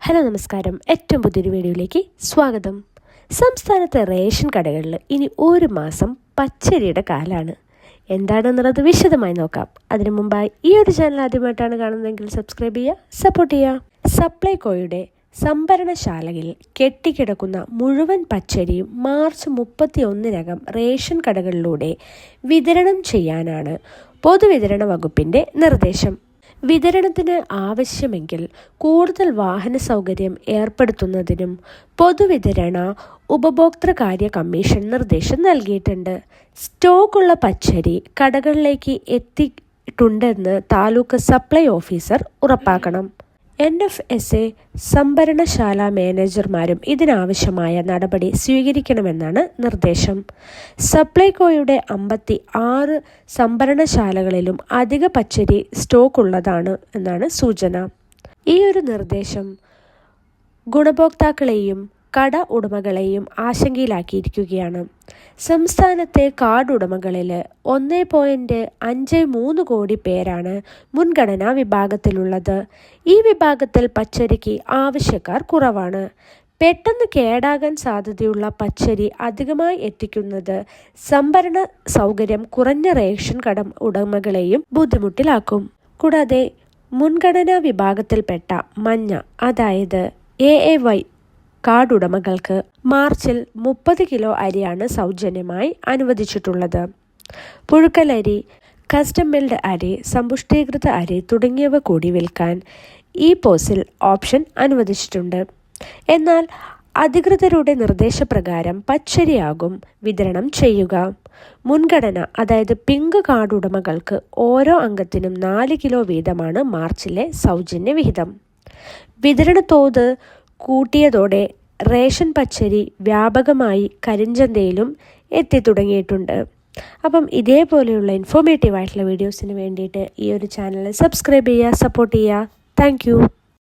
Hello നമസ്കാരം. ഏറ്റവും പുതിയൊരു വീഡിയോയിലേക്ക് സ്വാഗതം. സംസ്ഥാനത്തെ റേഷൻ കടകളിൽ ഇനി ഒരു മാസം പച്ചരിയുടെ കാലാണ്. എന്താണെന്നുള്ളത് വിശദമായി നോക്കാം. അതിനു മുമ്പായി ഈ ഒരു ചാനൽ ആദ്യമായിട്ടാണ് കാണുന്നതെങ്കിൽ സബ്സ്ക്രൈബ് ചെയ്യുക, സപ്പോർട്ട് ചെയ്യുക. സപ്ലൈകോയുടെ സംഭരണശാലയിൽ കെട്ടിക്കിടക്കുന്ന മുഴുവൻ പച്ചരിയും മാർച്ച് 31-നകം റേഷൻ കടകളിലൂടെ വിതരണം ചെയ്യാനാണ് പൊതുവിതരണ വകുപ്പിൻ്റെ നിർദ്ദേശം. വിതരണത്തിന് ആവശ്യമെങ്കിൽ കൂടുതൽ വാഹന സൗകര്യം ഏർപ്പെടുത്തുന്നതിനും പൊതുവിതരണ ഉപഭോക്തൃകാര്യ കമ്മീഷൻ നിർദ്ദേശം നൽകിയിട്ടുണ്ട്. സ്റ്റോക്കുള്ള പച്ചരി കടകളിലേക്ക് എത്തിയിട്ടുണ്ടെന്ന് താലൂക്ക് സപ്ലൈ ഓഫീസർ ഉറപ്പാക്കണം. NFSA സംഭരണശാല മാനേജർമാരും ഇതിനാവശ്യമായ നടപടി സ്വീകരിക്കണമെന്നാണ് നിർദ്ദേശം. സപ്ലൈകോയുടെ 56 സംഭരണശാലകളിലും അധിക പച്ചരി സ്റ്റോക്കുള്ളതാണ് എന്നാണ് സൂചന. ഈ ഒരു നിർദ്ദേശം ഗുണഭോക്താക്കളെയും കട ഉടമകളെയും ആശങ്കയിലാക്കിയിരിക്കുകയാണ്. സംസ്ഥാനത്തെ കാർഡ് ഉടമകളിൽ 1.53 കോടി പേരാണ് മുൻഗണനാ വിഭാഗത്തിലുള്ളത്. ഈ വിഭാഗത്തിൽ പച്ചരിക്ക് ആവശ്യക്കാർ കുറവാണ്. പെട്ടെന്ന് കേടാകാൻ സാധ്യതയുള്ള പച്ചരി അധികമായി എത്തിക്കുന്നത് സംഭരണ സൗകര്യം കുറഞ്ഞ റേഷൻ കട ഉടമകളെയും ബുദ്ധിമുട്ടിലാക്കും. കൂടാതെ മുൻഗണനാ വിഭാഗത്തിൽപ്പെട്ട മഞ്ഞ, അതായത് AAY കാർഡ് ഉടമകൾക്ക് മാർച്ചിൽ 30 കിലോ അരിയാണ് സൗജന്യമായി അനുവദിച്ചിട്ടുള്ളത്. പുഴുക്കലരി, കസ്റ്റം മിൽഡ് അരി, സമ്പുഷ്ടീകൃത അരി തുടങ്ങിയവ കൂടി വിൽക്കാൻ ഈ പോസിൽ ഓപ്ഷൻ അനുവദിച്ചിട്ടുണ്ട്. എന്നാൽ അധികൃതരുടെ നിർദ്ദേശപ്രകാരം പച്ചരിയാകും വിതരണം ചെയ്യുക. മുൻഗണന, അതായത് പിങ്ക് കാർഡ് ഉടമകൾക്ക് ഓരോ അംഗത്തിനും 4 കിലോ വീതമാണ് മാർച്ചിലെ സൗജന്യ വിഹിതം. വിതരണ തോത് കൂട്ടിയതോടെ റേഷൻ പച്ചരി വ്യാപകമായി കരിഞ്ചന്തയിലും എത്തിത്തുടങ്ങിയിട്ടുണ്ട്. അപ്പം ഇതേപോലെയുള്ള ഇൻഫോർമേറ്റീവ് ആയിട്ടുള്ള വീഡിയോസിന് വേണ്ടിയിട്ട് ഈ ഒരു ചാനൽ സബ്സ്ക്രൈബ് ചെയ്യുക, സപ്പോർട്ട് ചെയ്യുക. താങ്ക്